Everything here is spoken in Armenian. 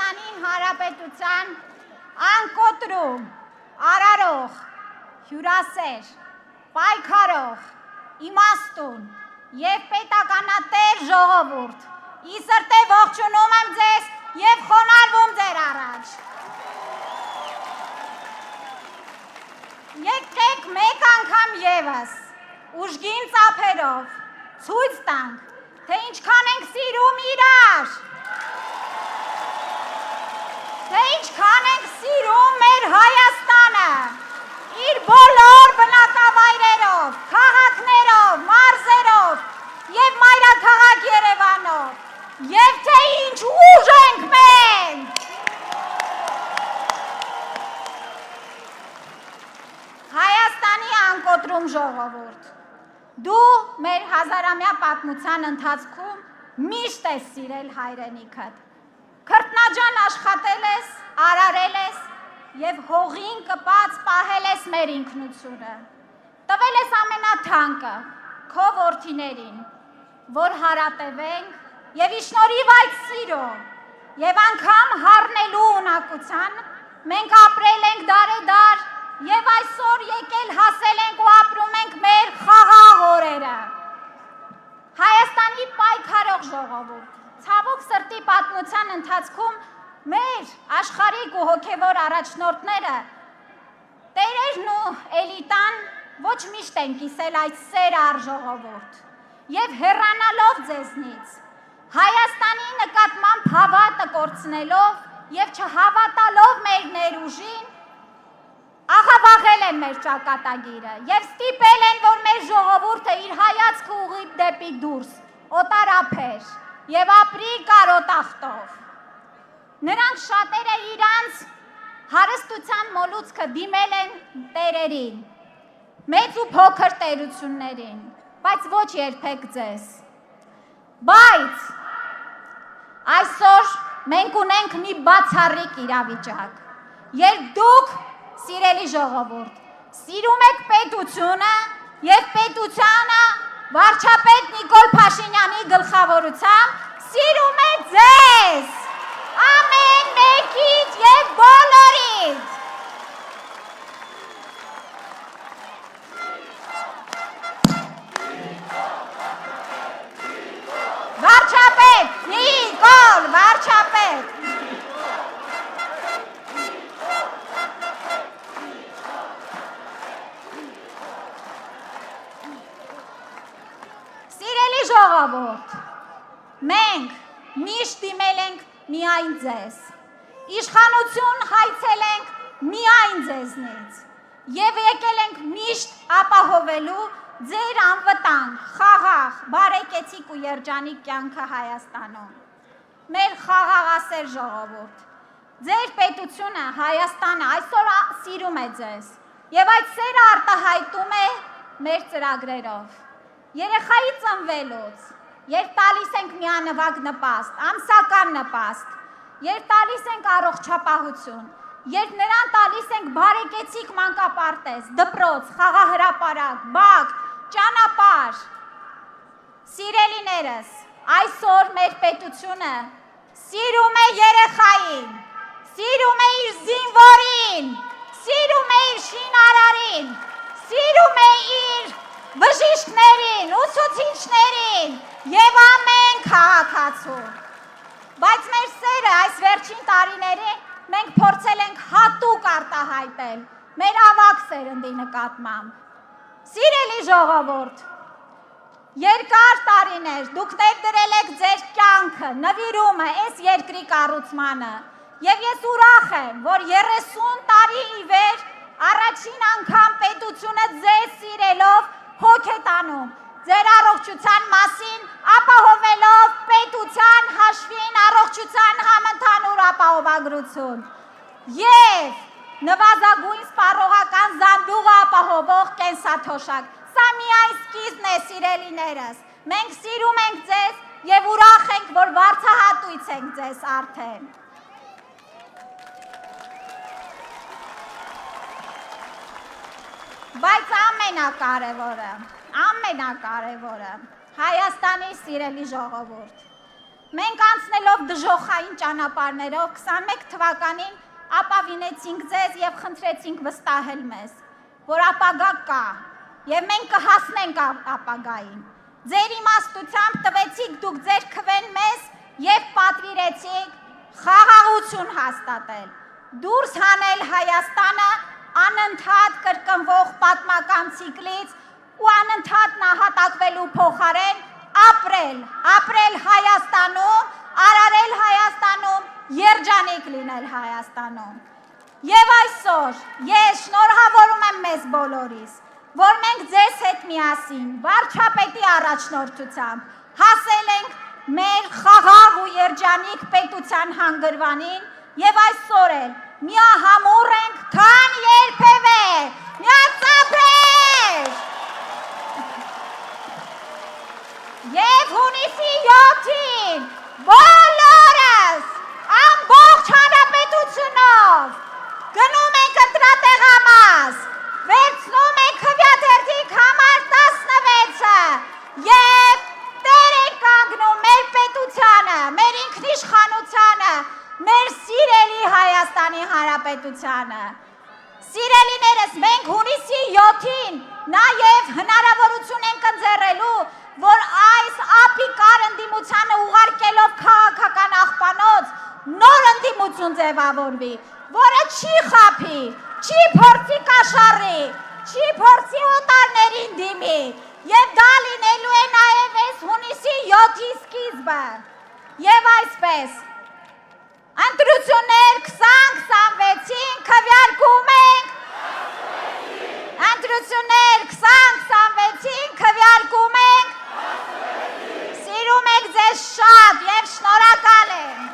Հայաստանի Հանրապետության անկոտրում, արարող, հյուրասեր, պայքարող, իմաստուն և պետականատեր ժողովուրդ, ի սրտե ողջունում եմ ձեզ և խոնարհվում ձեր առաջ։ Եկեք մեկ անգամ ևս ուժգին ծափերով ցույց տանք, թե ինչքան ենք սիրում իրար, թե ինչքան ենք սիրում մեր Հայաստանը, իր բոլոր բնակավայրերով, քաղաքներով, մարզերով և մայրաքաղաք Երևանով, և թե ինչ ուժ ենք մենք։ Հայաստանի անկոտրում ժողովուրդ, դու մեր հազարամյա պատմության ընթացքում միշտ ես սիրել հայրենիքդ, քրտնաջան աշխատել ես, արարել ես և հողին կպած պահել ես մեր ինքնությունը, տվել ես ամենաթանկը, քո որդիներին, որ հարատևենք և ի շնորհիվ այդ սիրո և անգամ հառնելու ունակության մենք ապրել ենք դարեդար և այսօր եկել հասել ենք ու ապրում ենք մեր խաղաղ օրերը։ Հայաստանի պայքարող ժողովուրդ, ցավոք սրտի պատմության ընթացքում մեր աշխարհիկ ու հոգևոր առաջնորդները, տերերն ու էլիտան ոչ միշտ են կիսել այդ սերը առ ժողովուրդ և հեռանալով ձեզնից, Հայաստանի նկատմամբ հավատը կորցնելով և չհավատալով մեր ներուժին, աղավաղել են մեր ճակատագիրը և ստիպել են, որ մեր ժողովուրդը իր հայացքը ուղղի դեպի դուրս, օտար ափեր և ապրի կարոտախտով։ Նրանք շատերը իրանց հարստության մոլուցքը դիմել են տերերին, մեծ ու փոքր տերություններին, բայց ոչ երբեք ձեզ։ Բայց այսօր մենք ունենք մի բացառիկ իրավիճակ, երբ դուք սիրելի ժողովուրդ, սիրում եք պետությունը և պետությանը վարչապետ Նիկոլ Փաշինյանի գլխավորությամբ սիրում է ձեզ, ամեն մեկից և բոլորից։ Վարչապետ, Նիկոլ, վարչապետ։ Ժողովուրդ, մենք միշտ դիմել ենք միայն ձեզ, իշխանություն հայցել ենք միայն ձեզնից և եկել ենք միշտ ապահովելու ձեր անվտանգ, խաղաղ, բարեկեցիկ ու երջանիկ կյանքը Հայաստանում։ Մեր խաղաղասեր ժողովուրդ, ձեր պետությունը Հայաստանը այսօր սիրում է ձեզ և այդ սերը արտահայտում է մեր ծրագրերով։ Երեխայի ծնվելուց, երբ տալիս ենք միանվագ նպաստ, ամսական նպաստ, երբ տալիս ենք առողջապահություն, երբ նրան տալիս ենք բարեկեցիկ մանկապարտեզ, դպրոց, խաղահրապարակ, բակ, ճանապարհ, սիրելիներս, այսօր մեր պետությունը սիրում է երեխային, սիրում է իր զինվորին, սիրում է իր շինարարին, սիրում է իր բժիշկներին, ուսուցիչներին և ամեն քաղաքացու։ Բայց մեր սերը այս վերջին տարիներին մենք փորձել ենք հատուկ արտահայտել մեր ավագ սերնդի նկատմամբ։ Սիրելի ժողովուրդ, երկար տարիներ դուք ներդրել եք ձեր կյանքը, նվիրումը այս երկրի կառուցմանը և ես ուրախ եմ, որ 30 տարի ի վեր առաջին անգամ պետությունը ձեզ սիրելով հոգ է տանում, ձեր առողջության մասին ապահովելով պետության հաշվին առողջության համընդհանուր ապահովագրություն և նվազագույն սպառողական զամբյուղը ապահովող կենսաթոշակ։ Սա միայն սկիզբն է, սիրելիներս, մենք սիրում ենք ձեզ և ուրախ ենք, որ վարձահատույց ենք ձեզ արդեն։ Բայց ամենակարևորը, Հայաստանի սիրելի ժողովուրդ, մենք անցնելով դժոխային ճանապարհներով 21 թվականին ապավինեցինք ձեզ եւ խնդրեցինք վստահել մեզ, որ ապագա կա եւ մենք կհասնենք ապագային։ Ձեր իմաստությամբ տվեցիք դուք ձեր քվեն մեզ եւ պատվիրեցիք խաղաղություն հաստատել, դուրս հանել Հայաստանը անընդհատ կրկնվող պատմական ցիկլից ու անընդհատ նահատակվելու փոխարեն ապրել Հայաստանում, արարել Հայաստանում, երջանիկ լինել Հայաստանում։ Եվ այսօր ես շնորհավորում եմ մեզ բոլորիս, որ մենք ձեզ հետ միասին վարչապետի առաջնորդությամբ հասել ենք մեր խաղաղ ու երջանիկ պետության հանգրվանին եւ այսօր էլ միահամուռ ենք, քան երբևէ, միացապրեր։ Եվ հունիսի 7-ին բոլորս ամբողջ հանրապետությունով գնում ենք ընտրատեղամաս, վերցնում ենք Հվյաթերթիկ համար 16-ը եւ տեր ենք կանգնում մեր պետությանը, մեր ինքնիշխանությանը, մեր սիրելի Հայաստանի Հանրապետությանը։ Սիրելիներս, մենք հունիսի 7-ին նաև հնարավորություն ենք ընձեռելու, որ այս ապիկար ընդդիմությանը ուղարկելով քաղաքական աղբանոց նոր ընդդիմություն ձևավորվի, որը չի խաբի, չի փորձի կաշառի, չի փորձի օտարներին դիմի, եւ դա լինելու է նաև այս հունիսի 7-ի սկիզբը։ Եվ այսպես ընտրություններ 2026-ին քվեարկում ենք, ընտրություններ 2026-ին քվեարկում ենք, սիրում ենք ձեզ շատ եւ շնորհակալ եմ։